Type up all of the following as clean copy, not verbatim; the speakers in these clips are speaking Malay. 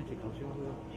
直頭先去咯。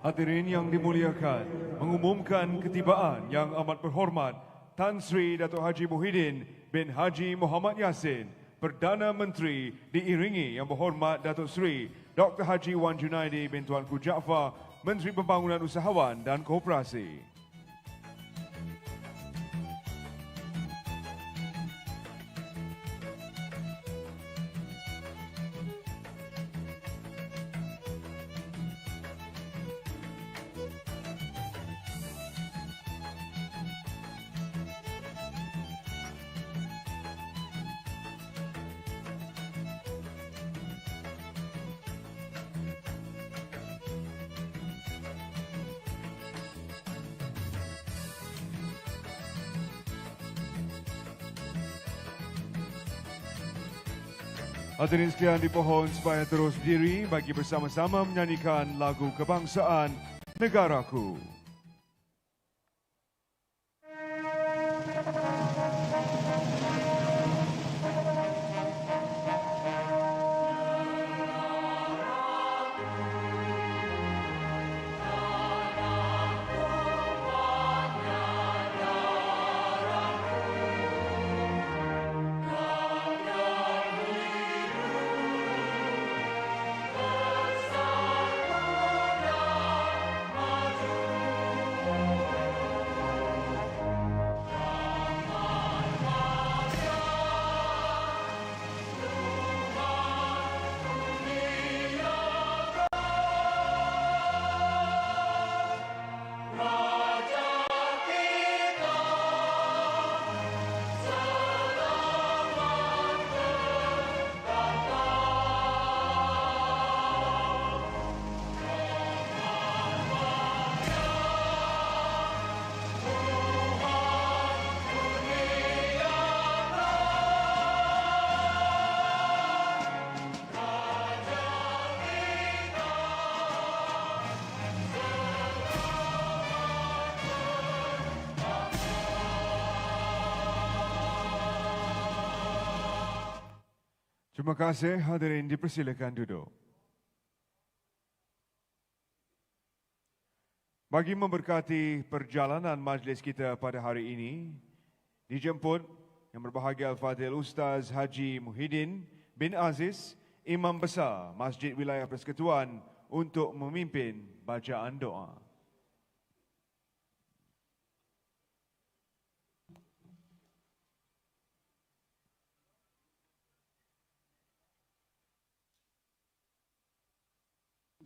Hadirin yang dimuliakan, mengumumkan ketibaan yang amat berhormat Tan Sri Dato' Haji Muhyiddin bin Haji Muhammad Yassin, Perdana Menteri, diiringi Yang Berhormat Dato' Sri Dr. Haji Wan Junaidi bin Tuanku Jaafar, Menteri Pembangunan Usahawan dan Koperasi. Hadirin sekalian dipohon supaya terus berdiri bagi bersama-sama menyanyikan lagu kebangsaan Negaraku. Terima kasih, hadirin dipersilakan duduk. Bagi memberkati perjalanan majlis kita pada hari ini, dijemput Yang Berbahagia Al-Fadhil Ustaz Haji Muhyiddin bin Aziz, Imam Besar Masjid Wilayah Persekutuan, untuk memimpin bacaan doa.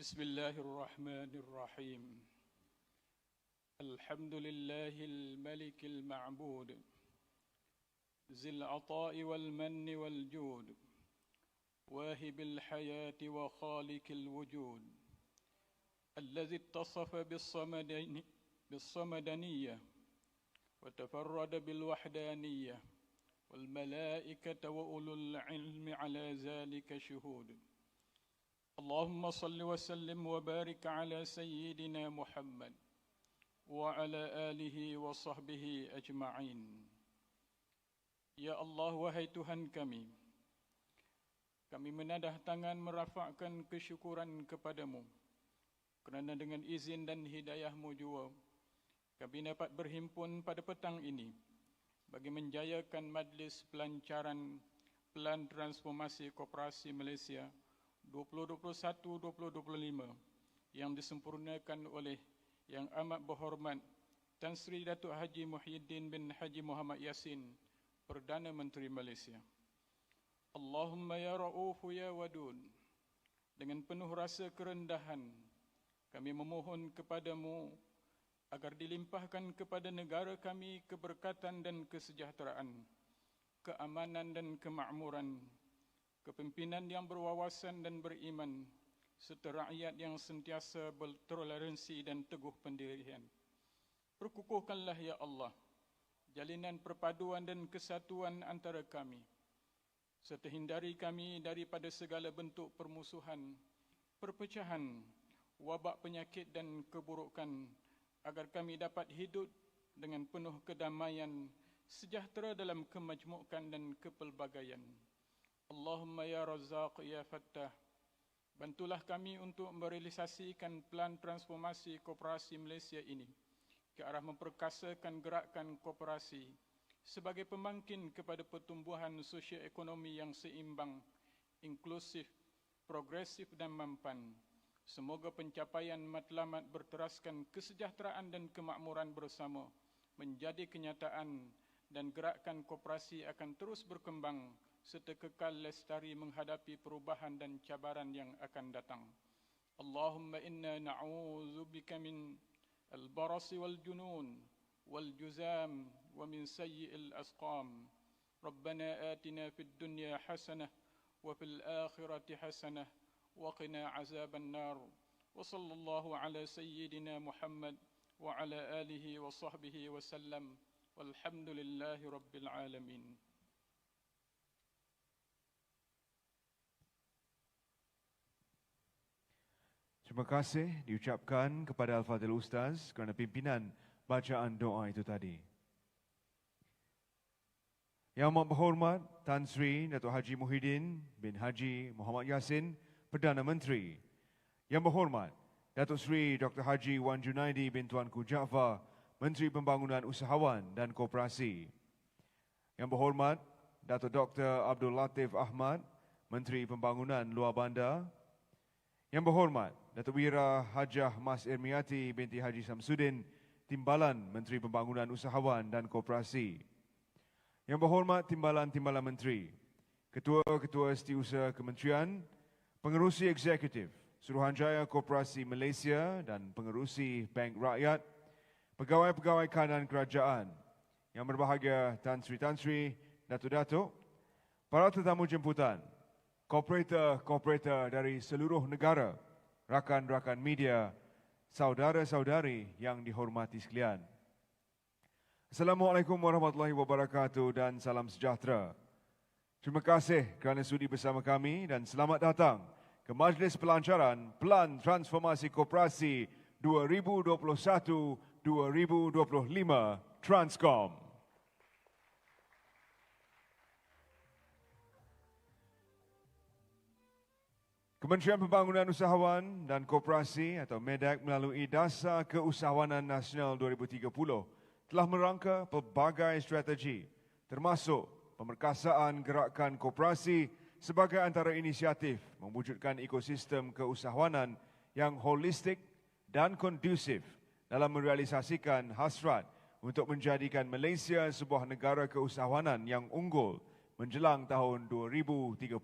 بسم الله الرحمن الرحيم الحمد لله الملك المعبود ذي العطاء والمن والجود واهب الحياة وخالق الوجود الذي اتصف بالصمدانية وتفرد بالوحدانية والملائكة وأولو العلم على ذلك شهود. اللهم صل وسلم وبارك على سيدنا محمد وعلى آله وصحبه أجمعين. Ya Allah, wahai Tuhan kami menadah tangan merafakkan kesyukuran kepadamu kerana dengan izin dan hidayah-Mu jua kami dapat berhimpun pada petang ini bagi menjayakan majlis pelancaran Pelan Transformasi Koperasi Malaysia 2021-2025 yang disempurnakan oleh Yang Amat Berhormat Tan Sri Datuk Haji Muhyiddin bin Haji Muhammad Yassin, Perdana Menteri Malaysia. Allahumma ya Ra'ufu ya Wadud, dengan penuh rasa kerendahan kami memohon kepadamu agar dilimpahkan kepada negara kami keberkatan dan kesejahteraan, keamanan dan kemakmuran, kepimpinan yang berwawasan dan beriman, serta rakyat yang sentiasa bertoleransi dan teguh pendirian. Perkukuhkanlah ya Allah jalinan perpaduan dan kesatuan antara kami, serta hindari kami daripada segala bentuk permusuhan, perpecahan, wabak penyakit dan keburukan, agar kami dapat hidup dengan penuh kedamaian, sejahtera dalam kemajmukan dan kepelbagaian. Allahumma ya Razzaq ya Fattah, bantulah kami untuk merealisasikan Pelan Transformasi Koperasi Malaysia ini ke arah memperkasakan gerakan koperasi sebagai pembangkit kepada pertumbuhan sosio-ekonomi yang seimbang, inklusif, progresif dan mampan. Semoga pencapaian matlamat berteraskan kesejahteraan dan kemakmuran bersama menjadi kenyataan dan gerakan koperasi akan terus berkembang serta kekal lestari menghadapi perubahan dan cabaran yang akan datang. Allahumma inna na'udzubika min al-barasi wal junun wal juzam wa min sayyi'il asqam. Rabbana atina fid dunya hasanah wa fil akhirati hasanah وقنا عذاب النار وصلى الله على سيدنا محمد وعلى آله وصحبه وسلم والحمد لله رب العالمين. Terima kasih diucapkan kepada Al-Fadhil Ustaz kerana pimpinan bacaan doa itu tadi. Yang Amat Berhormat Tan Sri Datuk Haji Muhyiddin bin Haji Muhammad Yassin, Perdana Menteri. Yang Berhormat Datuk Seri Dr. Haji Wan Junaidi bin Tuanku Jaafar, Menteri Pembangunan Usahawan dan Koperasi. Yang Berhormat Datuk Dr. Abdul Latif Ahmad, Menteri Pembangunan Luar Bandar. Yang Berhormat Datuk Wira Hajah Mas Irmiati binti Haji Samsudin, Timbalan Menteri Pembangunan Usahawan dan Koperasi. Yang Berhormat Timbalan-Timbalan Menteri, Ketua-Ketua Setiausaha Kementerian, Pengerusi Eksekutif Suruhanjaya Koperasi Malaysia dan Pengerusi Bank Rakyat, Pegawai-pegawai kanan kerajaan, yang berbahagia Tan Sri, Datuk-Datuk, para tetamu jemputan, kooperator dari seluruh negara, rakan-rakan media, saudara-saudari yang dihormati sekalian. Assalamualaikum warahmatullahi wabarakatuh dan salam sejahtera. Terima kasih kerana sudi bersama kami dan selamat datang ke Majlis Pelancaran Pelan Transformasi Koperasi 2021-2025 Transcom. Kementerian Pembangunan Usahawan dan Koperasi atau MEDAK melalui Dasar Keusahawanan Nasional 2030 telah merangka pelbagai strategi termasuk pemerkasaan gerakan koperasi sebagai antara inisiatif mewujudkan ekosistem keusahawanan yang holistik dan kondusif dalam merealisasikan hasrat untuk menjadikan Malaysia sebuah negara keusahawanan yang unggul menjelang tahun 2030.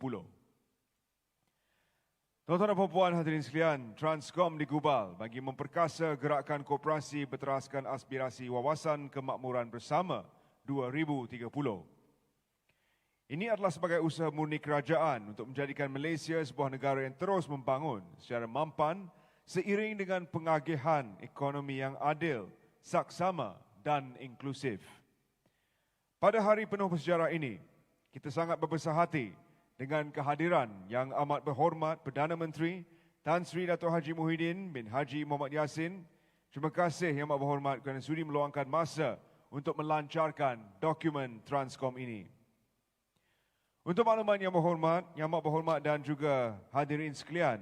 Tuan-tuan dan puan hadirin sekalian, Transcom digubal bagi memperkasa gerakan koperasi berteraskan aspirasi wawasan kemakmuran bersama 2030. Ini adalah sebagai usaha murni kerajaan untuk menjadikan Malaysia sebuah negara yang terus membangun secara mampan seiring dengan pengagihan ekonomi yang adil, saksama dan inklusif. Pada hari penuh bersejarah ini, kita sangat berbesar hati dengan kehadiran Yang Amat Berhormat Perdana Menteri Tan Sri Dato' Haji Muhyiddin bin Haji Mohamad Yassin. Terima kasih Yang Amat Berhormat kerana sudi meluangkan masa untuk melancarkan dokumen Transcom ini. Untuk makluman Yang Amat Berhormat dan juga hadirin sekalian,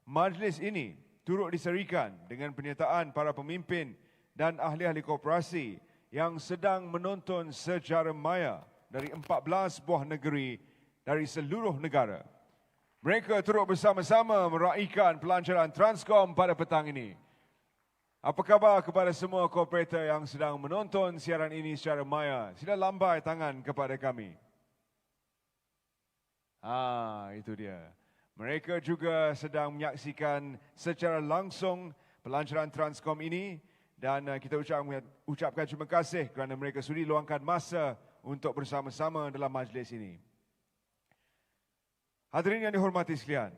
majlis ini turut diserikan dengan penyertaan para pemimpin dan ahli-ahli koperasi yang sedang menonton secara maya dari 14 buah negeri dari seluruh negara. Mereka turut bersama-sama meraihkan pelancaran Transcom pada petang ini. Apa khabar kepada semua kooperator yang sedang menonton siaran ini secara maya? Sila lambai tangan kepada kami. Itu dia. Mereka juga sedang menyaksikan secara langsung pelancaran Transcom ini dan kita ucapkan terima kasih kerana mereka sudi luangkan masa untuk bersama-sama dalam majlis ini. Hadirin yang dihormati sekalian,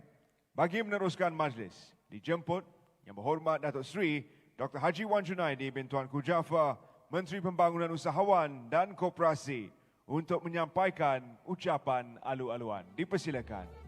bagi meneruskan majlis, dijemput Yang Berhormat Datuk Seri Dr. Haji Wan Junaidi bin Tuanku Jaafar, Menteri Pembangunan Usahawan dan Koperasi untuk menyampaikan ucapan alu-aluan. Dipersilakan.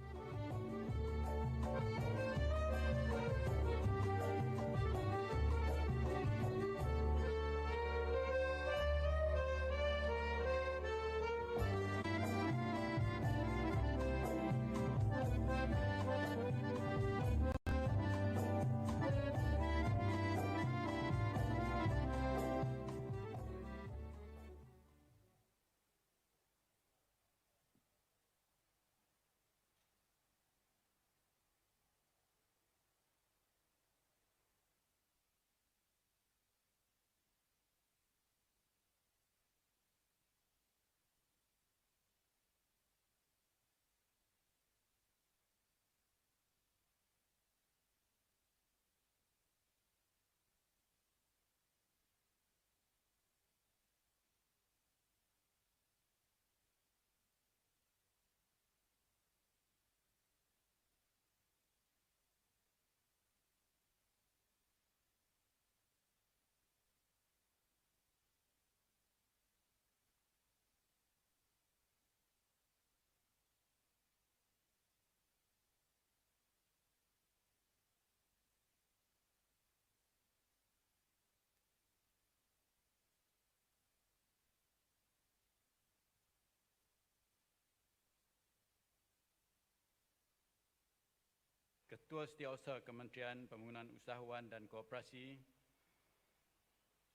Ketua Setiausaha Kementerian Pembangunan Usahawan dan Koperasi,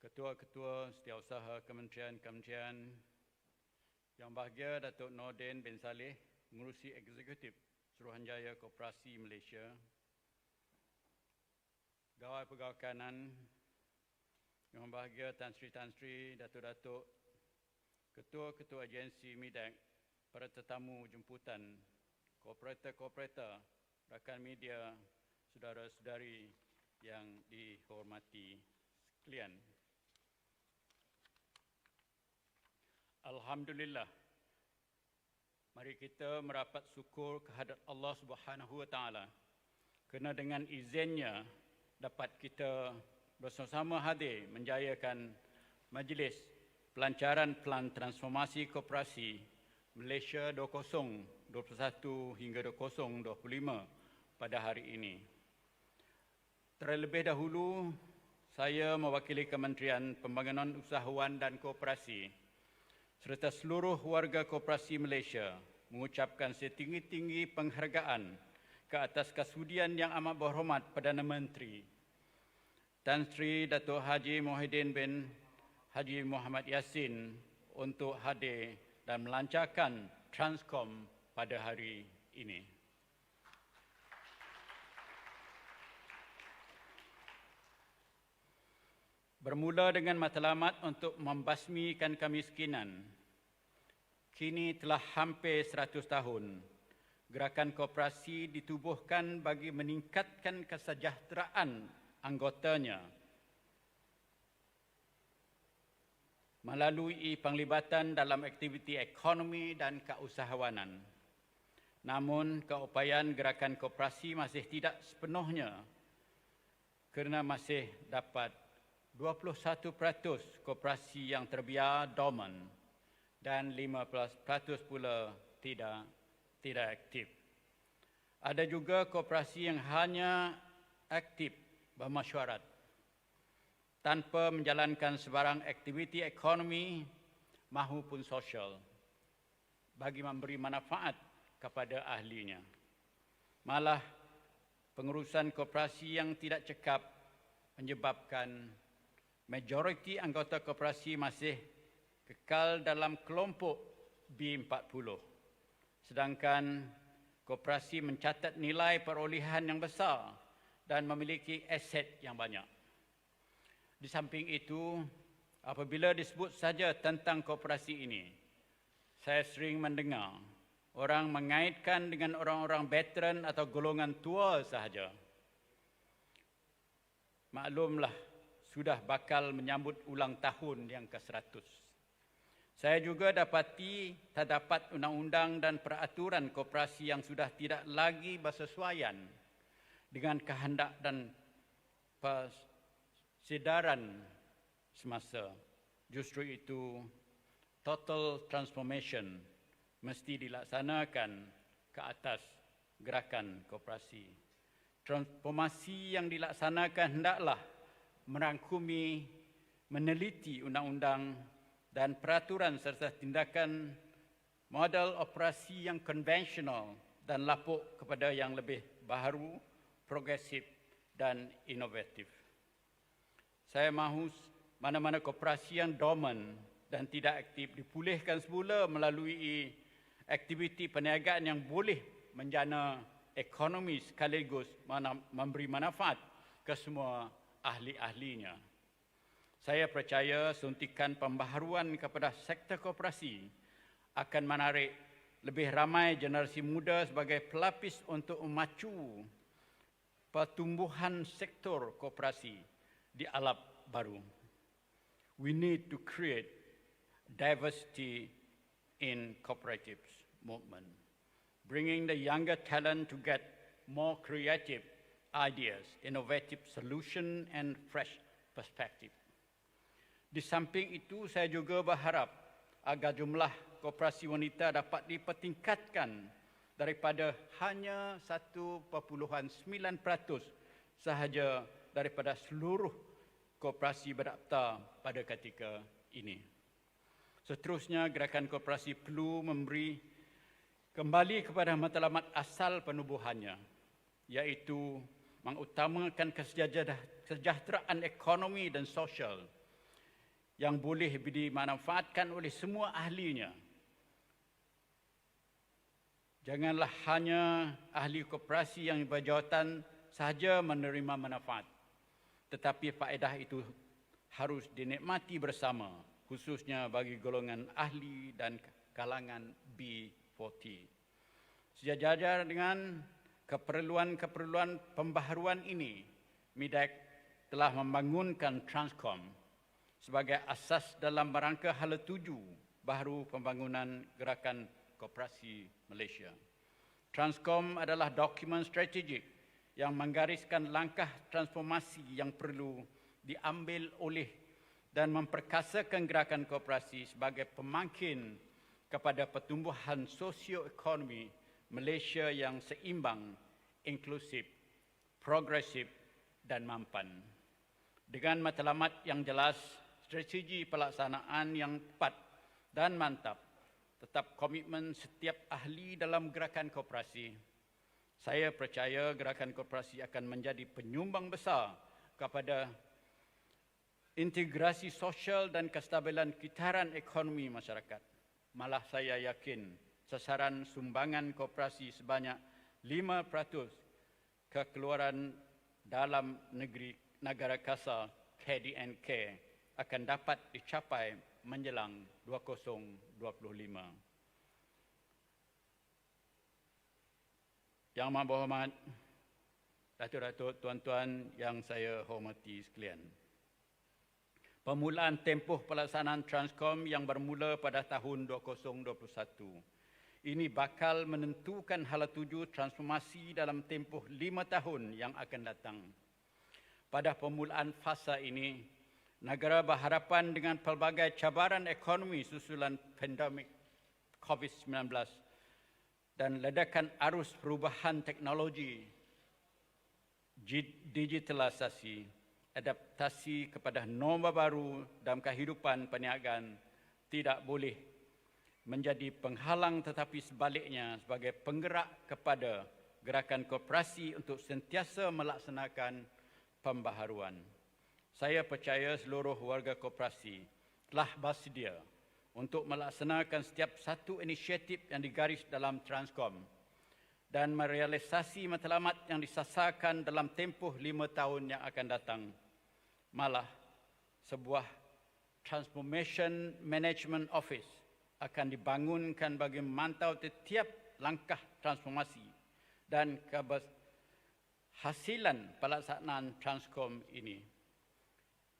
Ketua-Ketua Setiausaha Kementerian-Kementerian, Yang Bahagia Datuk Nordin bin Saleh, Pengerusi Eksekutif Suruhanjaya Koperasi Malaysia, Pegawai Kanan, Yang Bahagia Tan Sri, Datuk-Datuk, Ketua-Ketua Agensi MIDAC, para tetamu jemputan, kooperator-kooperator, rakan media, saudara-saudari yang dihormati sekalian. Alhamdulillah, mari kita merapat syukur kehadrat Allah Subhanahu Wa Taala kerana dengan izinnya dapat kita bersama-sama hadir menjayakan majlis pelancaran Pelan Transformasi Koperasi Malaysia 2021 hingga 2025 pada hari ini. Terlebih dahulu, saya mewakili Kementerian Pembangunan Usahawan dan Koperasi serta seluruh warga koperasi Malaysia mengucapkan setinggi-tinggi penghargaan ke atas kesudian Yang Amat Berhormat Perdana Menteri Tan Sri Dato' Haji Muhyiddin bin Haji Mohamad Yassin untuk hadir dan melancarkan Transcom pada hari ini. Bermula dengan matlamat untuk membasmikan kemiskinan. Kini telah hampir 100 tahun, gerakan koperasi ditubuhkan bagi meningkatkan kesejahteraan anggotanya melalui penglibatan dalam aktiviti ekonomi dan keusahawanan. Namun, keupayaan gerakan koperasi masih tidak sepenuhnya kerana masih dapat 21% koperasi yang terbiar dormant dan 15% pula tidak aktif. Ada juga koperasi yang hanya aktif bermesyuarat tanpa menjalankan sebarang aktiviti ekonomi maupun sosial bagi memberi manfaat kepada ahlinya. Malah pengurusan koperasi yang tidak cekap menyebabkan majoriti anggota koperasi masih kekal dalam kelompok B40. Sedangkan koperasi mencatat nilai perolehan yang besar dan memiliki aset yang banyak. Di samping itu, apabila disebut saja tentang koperasi ini, saya sering mendengar orang mengaitkan dengan orang-orang veteran atau golongan tua sahaja. Maklumlah, sudah bakal menyambut ulang tahun yang ke-100. Saya juga dapati terdapat undang-undang dan peraturan koperasi yang sudah tidak lagi bersesuaian dengan kehendak dan persedaran semasa. Justru itu, total transformation mesti dilaksanakan ke atas gerakan koperasi. Transformasi yang dilaksanakan hendaklah merangkumi, meneliti undang-undang dan peraturan serta tindakan model operasi yang konvensional dan lapuk kepada yang lebih baharu, progresif dan inovatif. Saya mahu mana-mana koperasi yang dormant dan tidak aktif dipulihkan semula melalui aktiviti perniagaan yang boleh menjana ekonomi sekaligus memberi manfaat ke semua ahli-ahlinya. Saya percaya suntikan pembaharuan kepada sektor koperasi akan menarik lebih ramai generasi muda sebagai pelapis untuk memacu pertumbuhan sektor koperasi di alam baru. We need to create diversity in cooperatives movement, bringing the younger talent to get more creative ideas, innovative solution and fresh perspective. Di samping itu, saya juga berharap agar jumlah koperasi wanita dapat dipertingkatkan daripada hanya 1.9% sahaja daripada seluruh koperasi berdaftar pada ketika ini. Seterusnya, gerakan koperasi perlu memberi kembali kepada matlamat asal penubuhannya, iaitu mengutamakan kesejahteraan ekonomi dan sosial yang boleh dimanfaatkan oleh semua ahlinya. Janganlah hanya ahli koperasi yang berjawatan sahaja menerima manfaat, tetapi faedah itu harus dinikmati bersama, khususnya bagi golongan ahli dan kalangan B40. Sejajar dengan keperluan pembaharuan ini, MIDEC telah membangunkan Transcom sebagai asas dalam rangka hala tuju baharu pembangunan gerakan koperasi Malaysia. Transcom adalah dokumen strategik yang menggariskan langkah transformasi yang perlu diambil oleh dan memperkasakan gerakan koperasi sebagai pemangkin kepada pertumbuhan sosioekonomi Malaysia yang seimbang, inklusif, progresif dan mampan. Dengan matlamat yang jelas, strategi pelaksanaan yang tepat dan mantap, tetap komitmen setiap ahli dalam gerakan koperasi, saya percaya gerakan koperasi akan menjadi penyumbang besar kepada integrasi sosial dan kestabilan kitaran ekonomi masyarakat. Malah saya yakin sasaran sumbangan koperasi sebanyak 5% kekeluaran dalam negeri negara kasar KDNK akan dapat dicapai menjelang 2025. Yang Amat Berhormat Datuk-datuk, tuan-tuan yang saya hormati sekalian. Permulaan tempoh pelaksanaan Transcom yang bermula pada tahun 2021 ini bakal menentukan hala tuju transformasi dalam tempoh 5 tahun yang akan datang. Pada permulaan fasa ini, negara berhadapan dengan pelbagai cabaran ekonomi susulan pandemik COVID-19 dan ledakan arus perubahan teknologi, digitalisasi, adaptasi kepada norma baru dalam kehidupan perniagaan tidak boleh menjadi penghalang, tetapi sebaliknya sebagai penggerak kepada gerakan koperasi untuk sentiasa melaksanakan pembaharuan. Saya percaya seluruh warga koperasi telah bersedia untuk melaksanakan setiap satu inisiatif yang digaris dalam Transcom dan merealisasi matlamat yang disasarkan dalam tempoh 5 tahun yang akan datang. Malah, sebuah Transformation Management Office akan dibangunkan bagi memantau setiap langkah transformasi dan keberhasilan pelaksanaan Transcom ini.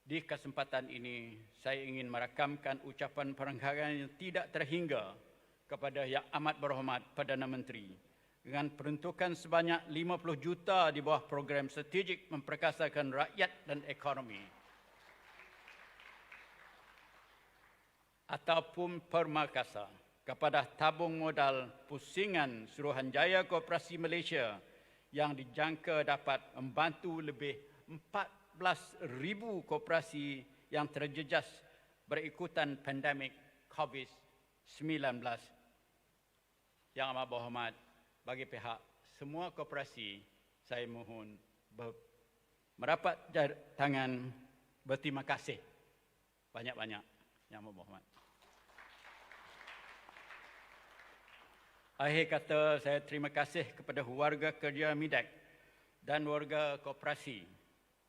Di kesempatan ini, saya ingin merakamkan ucapan penghargaan yang tidak terhingga kepada Yang Amat Berhormat Perdana Menteri dengan peruntukan sebanyak 50 juta di bawah program strategik memperkasakan rakyat dan ekonomi, ataupun permakasa kepada tabung modal pusingan Suruhanjaya Koperasi Malaysia yang dijangka dapat membantu lebih 14,000 koperasi yang terjejas berikutan pandemik COVID-19. Yang Amat Berhormat, bagi pihak semua koperasi, saya mohon merapat tangan berterima kasih banyak-banyak. Yang Amat Berhormat. Akhir kata, saya terima kasih kepada warga kerja MIDEC dan warga koperasi,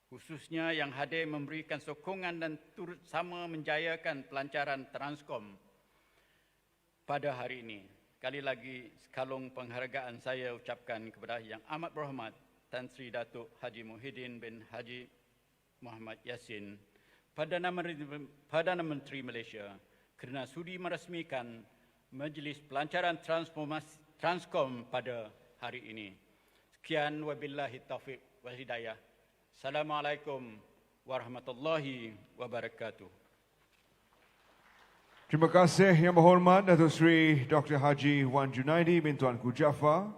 khususnya yang hadir memberikan sokongan dan turut sama menjayakan pelancaran Transcom pada hari ini. Sekali lagi, sekalung penghargaan saya ucapkan kepada Yang Amat Berhormat Tan Sri Datuk Haji Muhyiddin bin Haji Muhammad Yassin, Perdana Menteri Malaysia, kerana sudi merasmikan Majlis Pelancaran Transcom pada hari ini. Sekian, wabillahi taufiq wal hidayah. Assalamualaikum warahmatullahi wabarakatuh. Terima kasih Yang Berhormat Datuk Seri Dr. Haji Wan Junaidi bin Tuanku Jaafar.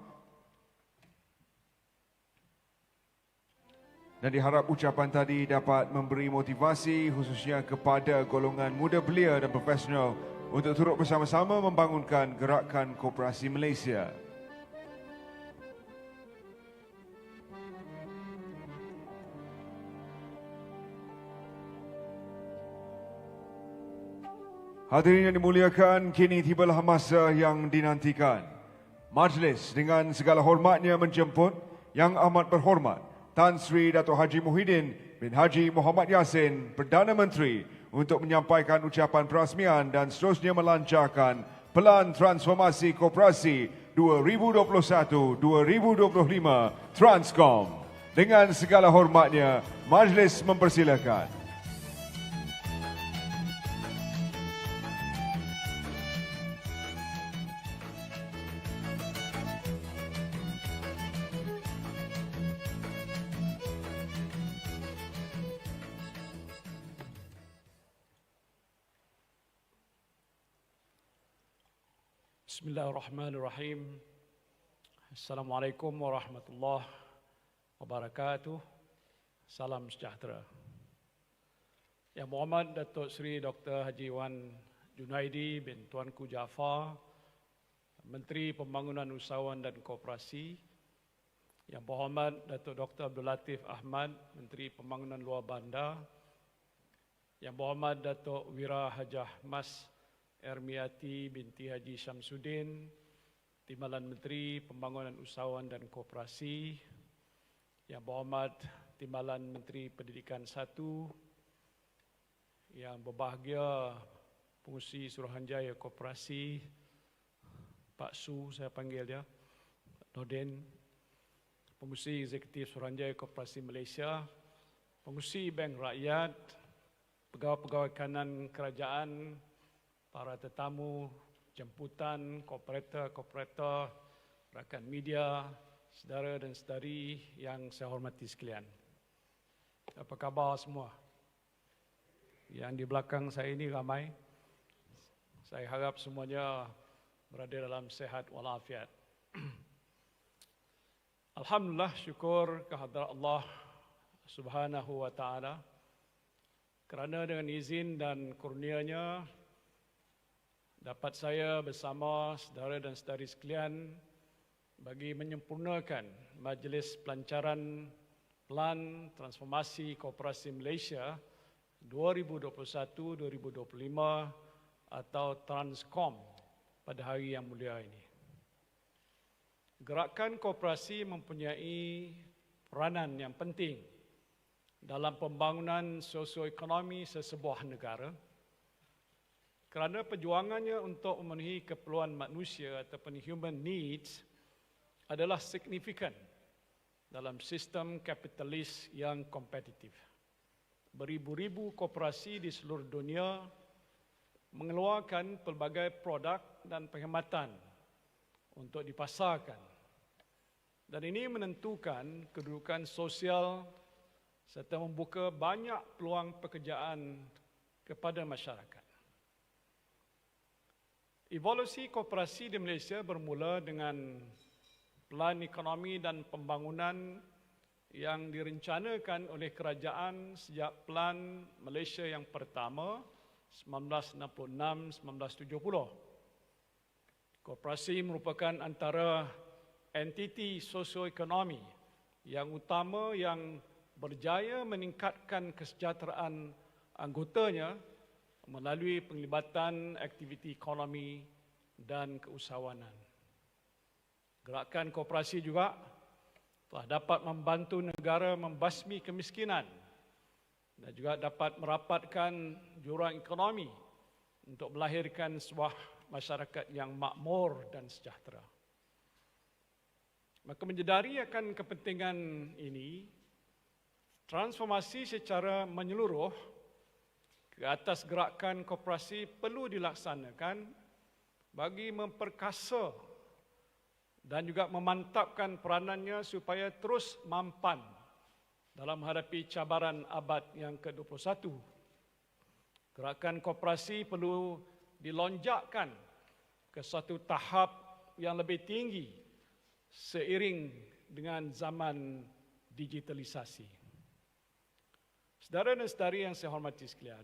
Dan diharap ucapan tadi dapat memberi motivasi khususnya kepada golongan muda belia dan profesional untuk turut bersama-sama membangunkan gerakan koperasi Malaysia. Hadirin yang dimuliakan, kini tibalah masa yang dinantikan. Majlis dengan segala hormatnya menjemput Yang Amat Berhormat Tan Sri Datuk Haji Muhyiddin bin Haji Muhammad Yassin, Perdana Menteri, untuk menyampaikan ucapan perasmian dan seterusnya melancarkan Pelan Transformasi Koperasi 2021-2025 Transcom. Dengan segala hormatnya, majlis mempersilakan. Bismillahirrahmanirrahim. Assalamualaikum warahmatullahi wabarakatuh. Salam sejahtera. Yang Berhormat Datuk Seri Dr. Haji Wan Junaidi bin Tuanku Jaafar, Menteri Pembangunan Usahawan dan Koperasi. Yang Berhormat Datuk Dr. Abdul Latif Ahmad, Menteri Pembangunan Luar Bandar. Yang Berhormat Datuk Wira Hajah Mas Ermiati binti Haji Syamsuddin, Timbalan Menteri Pembangunan Usahawan dan Koperasi. Yang Berhormat Timbalan Menteri Pendidikan 1, yang berbahagia Pengurusi Suruhanjaya Koperasi, Pak Su saya panggil dia, Pak Nordin, Pengurusi Eksekutif Suruhanjaya Koperasi Malaysia, Pengurusi Bank Rakyat, pegawai-pegawai kanan kerajaan, para tetamu, jemputan, kooperator, rakan media, saudara dan saudari yang saya hormati sekalian. Apa khabar semua? Yang di belakang saya ini ramai. Saya harap semuanya berada dalam sehat walafiat. Alhamdulillah, syukur kehadrat Allah Subhanahu wa taala kerana dengan izin dan kurnia-Nya dapat saya bersama saudara dan saudari sekalian bagi menyempurnakan majlis pelancaran Plan Transformasi Koperasi Malaysia 2021-2025 atau Transcom pada hari yang mulia ini. Gerakan koperasi mempunyai peranan yang penting dalam pembangunan sosioekonomi sesebuah negara kerana perjuangannya untuk memenuhi keperluan manusia ataupun human needs adalah signifikan dalam sistem kapitalis yang kompetitif. Beribu-ribu koperasi di seluruh dunia mengeluarkan pelbagai produk dan perkhidmatan untuk dipasarkan. Dan ini menentukan kedudukan sosial serta membuka banyak peluang pekerjaan kepada masyarakat. Evolusi koperasi di Malaysia bermula dengan Plan Ekonomi dan Pembangunan yang direncanakan oleh kerajaan sejak Plan Malaysia yang pertama 1966-1970. Koperasi merupakan antara entiti sosioekonomi yang utama yang berjaya meningkatkan kesejahteraan anggotanya melalui penglibatan aktiviti ekonomi dan keusahawanan. Gerakan koperasi juga telah dapat membantu negara membasmi kemiskinan dan juga dapat merapatkan jurang ekonomi untuk melahirkan sebuah masyarakat yang makmur dan sejahtera. Maka menyedari akan kepentingan ini, transformasi secara menyeluruh ke atas gerakan koperasi perlu dilaksanakan bagi memperkasa dan juga memantapkan peranannya supaya terus mampan dalam menghadapi cabaran abad yang ke-21. Gerakan koperasi perlu dilonjakkan ke satu tahap yang lebih tinggi seiring dengan zaman digitalisasi. Saudara dan saudari yang saya hormati sekalian,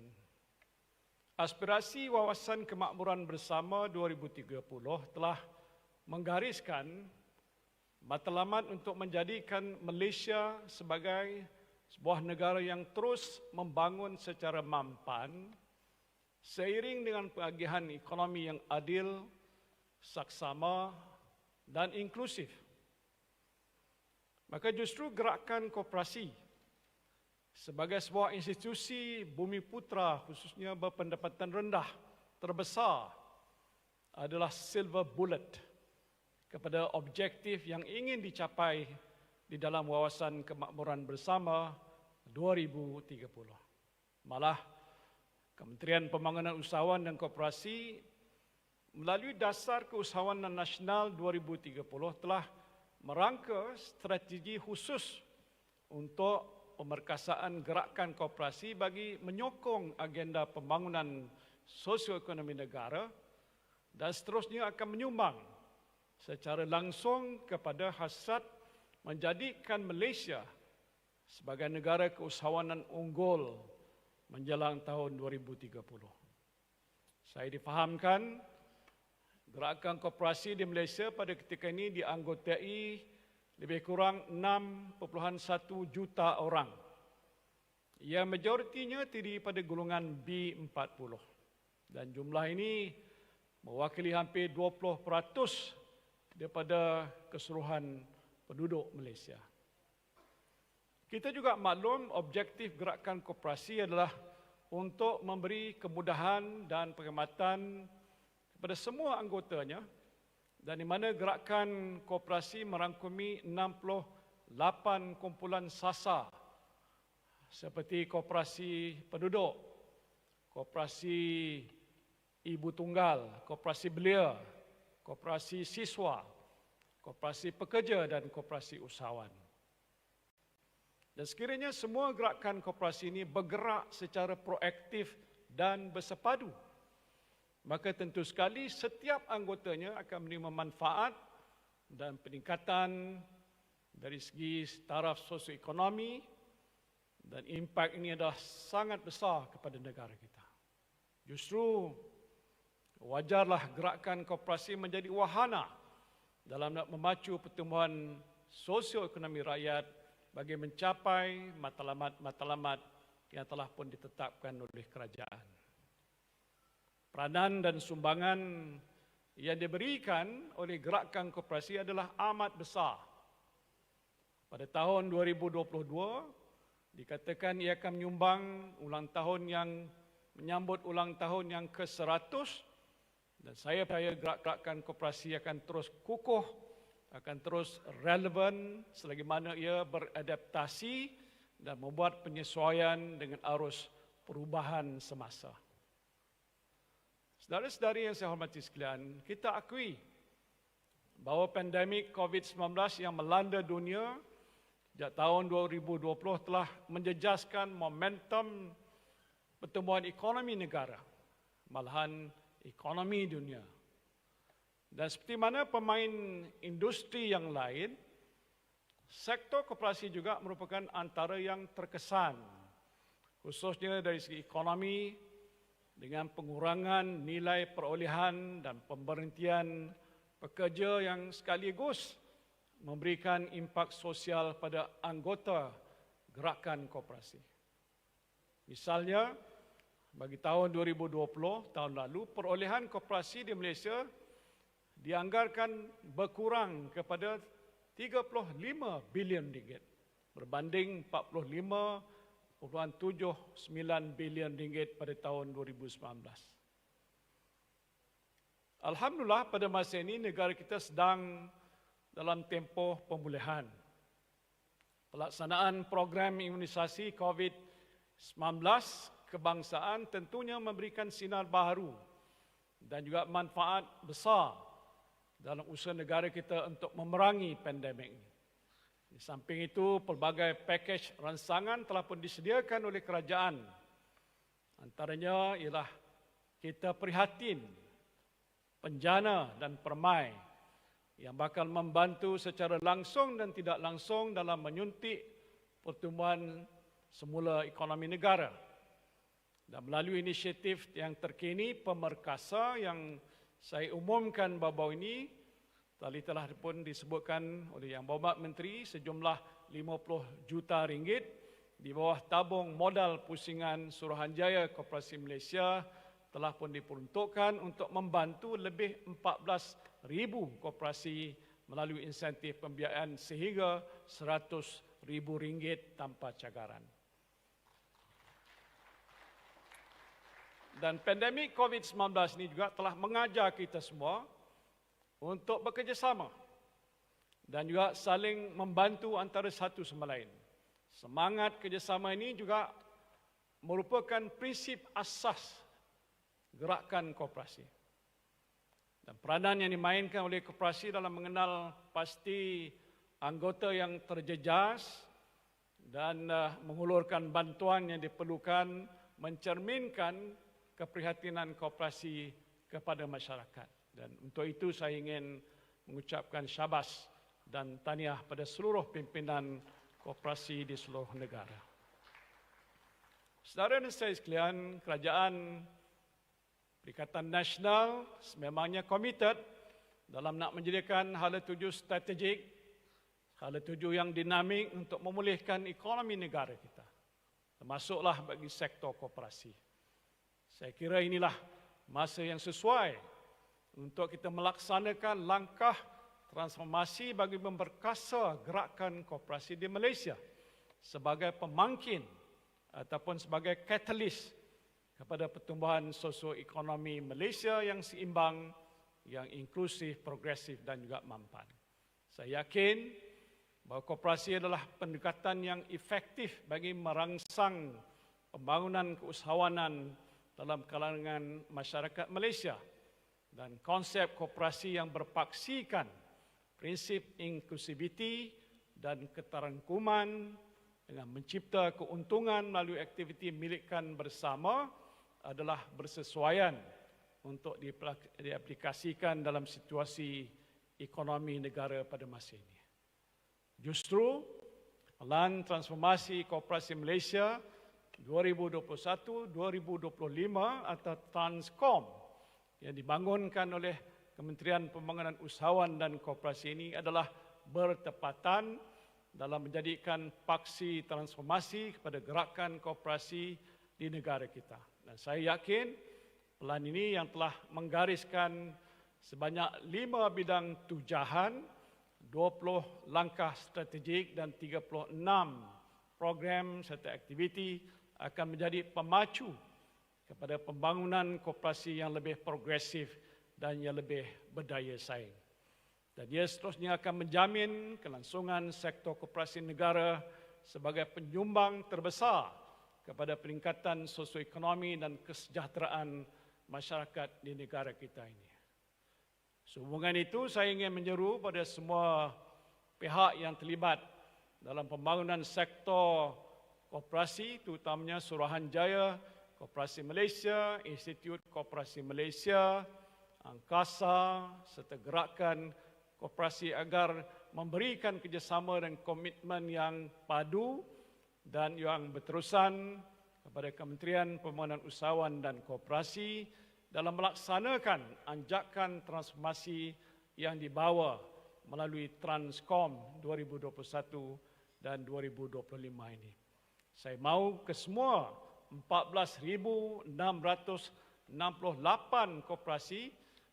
aspirasi Wawasan Kemakmuran Bersama 2030 telah menggariskan matlamat untuk menjadikan Malaysia sebagai sebuah negara yang terus membangun secara mampan seiring dengan pengagihan ekonomi yang adil, saksama dan inklusif. Maka justru gerakan koperasi sebagai sebuah institusi bumi putra khususnya berpendapatan rendah terbesar adalah silver bullet kepada objektif yang ingin dicapai di dalam Wawasan Kemakmuran Bersama 2030. Malah Kementerian Pembangunan Usahawan dan Koperasi melalui Dasar Keusahawanan Nasional 2030 telah merangka strategi khusus untuk pemerkasaan gerakan koperasi bagi menyokong agenda pembangunan sosioekonomi negara dan seterusnya akan menyumbang secara langsung kepada hasrat menjadikan Malaysia sebagai negara keusahawanan unggul menjelang tahun 2030. Saya difahamkan gerakan koperasi di Malaysia pada ketika ini dianggotai lebih kurang 6.1 juta orang. Yang majoritinya terdiri pada golongan B40. Dan jumlah ini mewakili hampir 20% daripada keseluruhan penduduk Malaysia. Kita juga maklum objektif gerakan koperasi adalah untuk memberi kemudahan dan perkhidmatan kepada semua anggotanya dan di mana gerakan koperasi merangkumi 68 kumpulan sasar seperti koperasi penduduk, koperasi ibu tunggal, koperasi belia, koperasi siswa, koperasi pekerja dan koperasi usahawan. Dan Dan sekiranya semua gerakan koperasi ini bergerak secara proaktif dan bersepadu, maka tentu sekali setiap anggotanya akan menerima manfaat dan peningkatan dari segi taraf sosioekonomi, dan impak ini adalah sangat besar kepada negara kita. Justru wajarlah gerakan koperasi menjadi wahana dalam nak memacu pertumbuhan sosioekonomi rakyat bagi mencapai matlamat-matlamat yang telah pun ditetapkan oleh kerajaan. Peranan dan sumbangan yang diberikan oleh gerakan koperasi adalah amat besar. Pada tahun 2022, dikatakan ia akan menyumbang menyambut ulang tahun yang ke-100, dan saya percaya gerakan koperasi akan terus kukuh, akan terus relevan selagi mana ia beradaptasi dan membuat penyesuaian dengan arus perubahan semasa. Saudara-saudari yang saya hormati sekalian, kita akui bahawa pandemik COVID-19 yang melanda dunia sejak tahun 2020 telah menjejaskan momentum pertumbuhan ekonomi negara, malahan ekonomi dunia. Dan seperti mana pemain industri yang lain, sektor koperasi juga merupakan antara yang terkesan, khususnya dari segi ekonomi, dengan pengurangan nilai perolehan dan pemberhentian pekerja yang sekaligus memberikan impak sosial pada anggota gerakan koperasi. Misalnya, bagi tahun 2020, tahun lalu, perolehan koperasi di Malaysia dianggarkan berkurang kepada 35 bilion ringgit berbanding 45.79 bilion ringgit pada tahun 2019. Alhamdulillah, pada masa ini negara kita sedang dalam tempoh pemulihan. Pelaksanaan program imunisasi COVID-19 kebangsaan tentunya memberikan sinar baharu dan juga manfaat besar dalam usaha negara kita untuk memerangi pandemik ini. Di samping itu, pelbagai pakej ransangan telah pun disediakan oleh kerajaan. Antaranya ialah kita prihatin penjana dan permai yang bakal membantu secara langsung dan tidak langsung dalam menyuntik pertumbuhan semula ekonomi negara. Dan melalui inisiatif yang terkini Pemerkasa yang saya umumkan baru-baru ini, tadi telah pun disebutkan oleh Yang Berhormat Menteri, sejumlah 50 juta ringgit di bawah tabung modal pusingan Suruhanjaya Koperasi Malaysia telah pun diperuntukkan untuk membantu lebih 14,000 koperasi melalui insentif pembiayaan sehingga RM100,000 tanpa cagaran. Dan pandemik COVID-19 ini juga telah mengajar kita semua untuk bekerjasama dan juga saling membantu antara satu sama lain. Semangat kerjasama ini juga merupakan prinsip asas gerakan koperasi. Dan peranan yang dimainkan oleh koperasi dalam mengenal pasti anggota yang terjejas dan mengulurkan bantuan yang diperlukan mencerminkan keprihatinan koperasi kepada masyarakat. Dan untuk itu saya ingin mengucapkan syabas dan tahniah pada seluruh pimpinan koperasi di seluruh negara. Saudara dan saya sekalian, Kerajaan Perikatan Nasional sememangnya komited dalam nak menjadikan hala tuju strategik, hala tuju yang dinamik untuk memulihkan ekonomi negara kita, termasuklah bagi sektor koperasi. Saya kira inilah masa yang sesuai untuk kita melaksanakan langkah transformasi bagi memperkasa gerakan koperasi di Malaysia sebagai pemangkin ataupun sebagai katalis kepada pertumbuhan sosioekonomi Malaysia yang seimbang, yang inklusif, progresif dan juga mampan. Saya yakin bahawa koperasi adalah pendekatan yang efektif bagi merangsang pembangunan keusahawanan dalam kalangan masyarakat Malaysia, dan konsep koperasi yang berpaksikan prinsip inklusiviti dan keterangkuman dengan mencipta keuntungan melalui aktiviti milikkan bersama adalah bersesuaian untuk diaplikasikan dalam situasi ekonomi negara pada masa ini. Justru, Pelan Transformasi Koperasi Malaysia 2021-2025 atau Transcom yang dibangunkan oleh Kementerian Pembangunan Usahawan dan Koperasi ini adalah bertepatan dalam menjadikan paksi transformasi kepada gerakan koperasi di negara kita. Dan saya yakin pelan ini yang telah menggariskan sebanyak 5 bidang tujahan, 20 langkah strategik dan 36 program serta aktiviti akan menjadi pemacu kepada pembangunan koperasi yang lebih progresif dan yang lebih berdaya saing. Dan ia seterusnya akan menjamin kelangsungan sektor koperasi negara sebagai penyumbang terbesar kepada peningkatan sosioekonomi dan kesejahteraan masyarakat di negara kita ini. Sehubungan itu, saya ingin menyeru pada semua pihak yang terlibat dalam pembangunan sektor koperasi, terutamanya Suruhanjaya, Koperasi Malaysia, Institut Koperasi Malaysia, Angkasa, serta gerakan koperasi agar memberikan kerjasama dan komitmen yang padu dan yang berterusan kepada Kementerian Pembangunan Usahawan dan Koperasi dalam melaksanakan anjakan transformasi yang dibawa melalui Transcom 2021 dan 2025 ini. Saya mahu kesemua 14,668 koperasi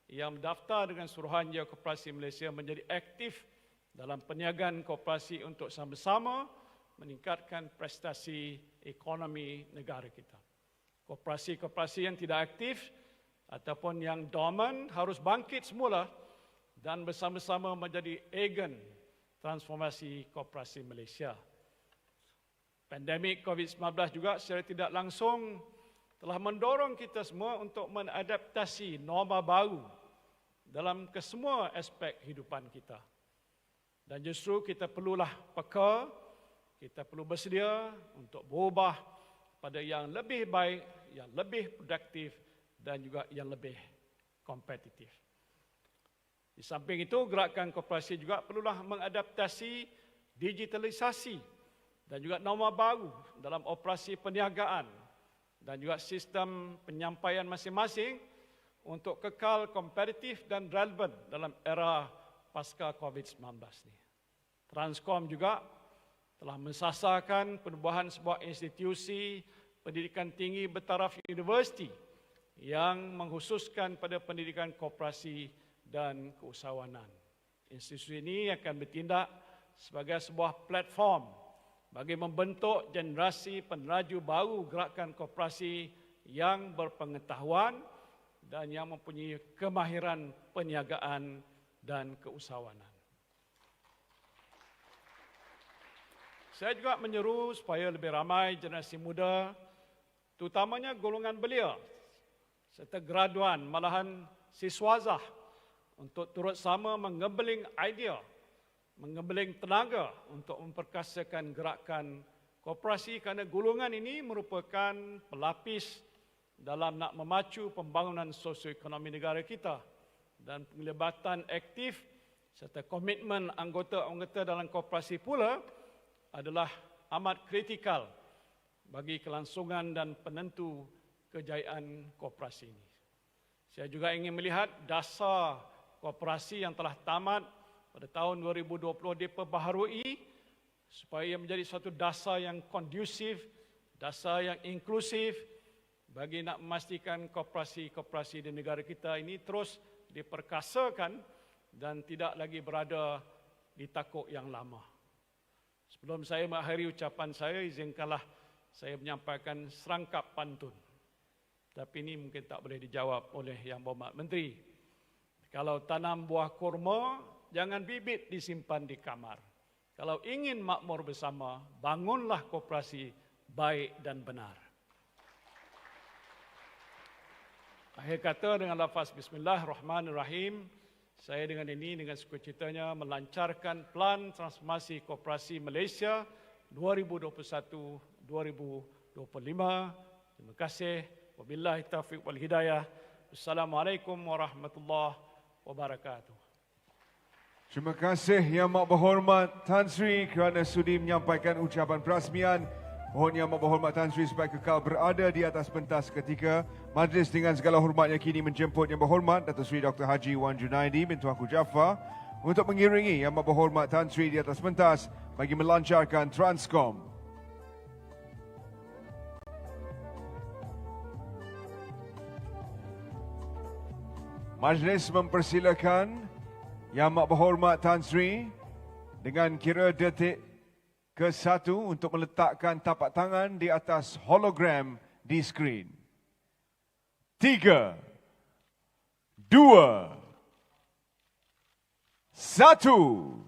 yang mendaftar dengan Suruhanjaya Koperasi Malaysia menjadi aktif dalam perniagaan koperasi untuk sama-sama meningkatkan prestasi ekonomi negara kita. Koperasi-koperasi yang tidak aktif ataupun yang dormant harus bangkit semula dan bersama-sama menjadi agen transformasi koperasi Malaysia. Pandemik COVID-19 juga secara tidak langsung telah mendorong kita semua untuk mengadaptasi norma baru dalam kesemua aspek kehidupan kita. Dan justru kita perlulah peka, kita perlu bersedia untuk berubah pada yang lebih baik, yang lebih produktif dan juga yang lebih kompetitif. Di samping itu, gerakan koperasi juga perlulah mengadaptasi digitalisasi dan juga norma baru dalam operasi perniagaan dan juga sistem penyampaian masing-masing untuk kekal kompetitif dan relevan dalam era pasca COVID-19 ini. Transcom juga telah mensasarkan penubuhan sebuah institusi pendidikan tinggi bertaraf universiti yang mengkhususkan pada pendidikan koperasi dan keusahawanan. Institusi ini akan bertindak sebagai sebuah platform bagi membentuk generasi peneraju baru gerakan koperasi yang berpengetahuan dan yang mempunyai kemahiran perniagaan dan keusahawanan. Saya juga menyeru supaya lebih ramai generasi muda, terutamanya golongan belia serta graduan, malahan siswazah, untuk turut sama mengembeling idea, mengembeling tenaga untuk memperkasakan gerakan koperasi kerana golongan ini merupakan pelapis dalam nak memacu pembangunan sosioekonomi negara kita dan penglibatan aktif serta komitmen anggota-anggota dalam koperasi pula adalah amat kritikal bagi kelangsungan dan penentu kejayaan koperasi ini. Saya juga ingin melihat dasar koperasi yang telah tamat pada tahun 2020 diperbaharui supaya menjadi satu dasar yang kondusif, dasar yang inklusif bagi nak memastikan koperasi-koperasi di negara kita ini terus diperkasakan dan tidak lagi berada di takuk yang lama. Sebelum saya mengakhiri ucapan saya, izinkanlah saya menyampaikan serangkap pantun. Tapi ini mungkin tak boleh dijawab oleh Yang Berhormat Menteri. Kalau tanam buah kurma, jangan bibit disimpan di kamar. Kalau ingin makmur bersama, bangunlah koperasi baik dan benar. Akhir kata dengan lafaz Bismillahirrahmanirrahim, saya dengan ini dengan sukacitanya melancarkan Pelan Transformasi Koperasi Malaysia 2021-2025. Terima kasih. Wabillahi taufiq wal hidayah. Assalamualaikum warahmatullahi wabarakatuh. Terima kasih Yang Amat Berhormat Tan Sri kerana sudi menyampaikan ucapan perasmian. Mohon Yang Amat Berhormat Tan Sri supaya kekal berada di atas pentas ketika majlis dengan segala hormatnya kini menjemput Yang Berhormat Datuk Seri Dr. Haji Wan Junaidi bin Tuanku Jaafar untuk mengiringi Yang Amat Berhormat Tan Sri di atas pentas bagi melancarkan Transcom. Majlis mempersilakan Yang Amat Berhormat Tan Sri dengan kira detik ke-1 untuk meletakkan tapak tangan di atas hologram di skrin. 3, 2, 1.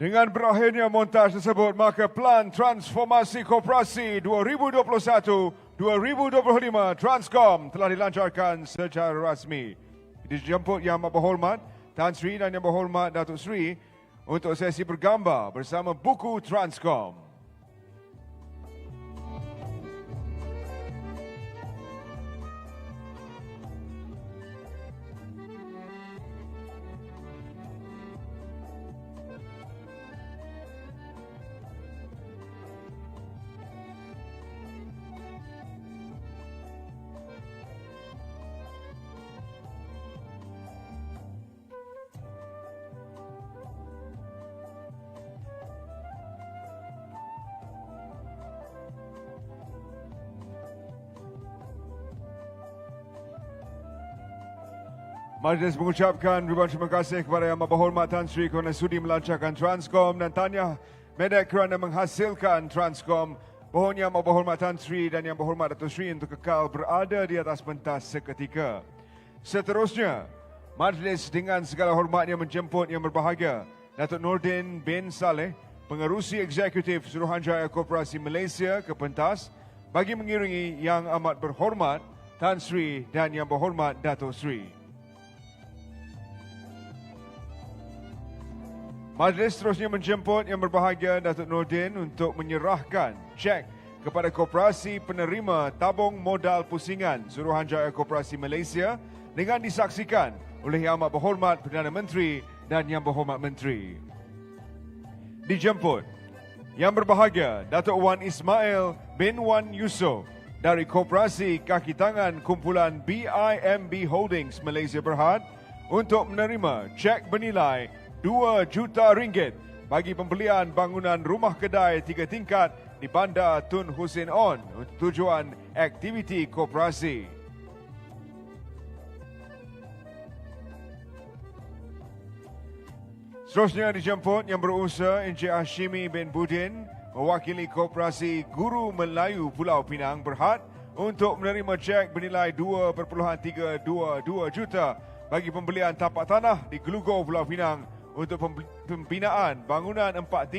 Dengan berakhirnya montaj tersebut, maka Pelan Transformasi Koperasi 2021-2025 Transcom telah dilancarkan secara rasmi. Dijemput Yang Amat Berhormat Tan Sri dan Yang Berhormat Datuk Seri untuk sesi bergambar bersama buku Transcom. Majlis mengucapkan ribuan terima kasih kepada Yang Amat Berhormat Tan Sri kerana sudi melancarkan Transcom dan tahniah Medak kerana menghasilkan Transcom. Mohon Yang Amat Berhormat Tan Sri dan Yang Berhormat Datuk Seri untuk kekal berada di atas pentas seketika. Seterusnya, majlis dengan segala hormatnya menjemput yang berbahagia Datuk Nordin bin Saleh, Pengerusi Eksekutif Suruhanjaya Koperasi Malaysia ke pentas bagi mengiringi Yang Amat Berhormat Tan Sri dan Yang Berhormat Datuk Sri. Majlis seterusnya menjemput Yang Berbahagia Datuk Nordin untuk menyerahkan cek kepada Koperasi Penerima Tabung Modal Pusingan Suruhanjaya Koperasi Malaysia dengan disaksikan oleh Yang Amat Berhormat Perdana Menteri dan Yang Berhormat Menteri. Dijemput Yang Berbahagia Datuk Wan Ismail bin Wan Yusof dari Koperasi Kaki Tangan Kumpulan BIMB Holdings Malaysia Berhad untuk menerima cek bernilai RM2 juta bagi pembelian bangunan rumah kedai 3 tingkat di Bandar Tun Hussein On untuk tujuan aktiviti koperasi. Seterusnya dijemput Yang Berusaha Encik Hashimi bin Budin mewakili Koperasi Guru Melayu Pulau Pinang Berhad untuk menerima cek bernilai RM2.322 juta bagi pembelian tapak tanah di Gelugor Pulau Pinang untuk pembinaan bangunan 4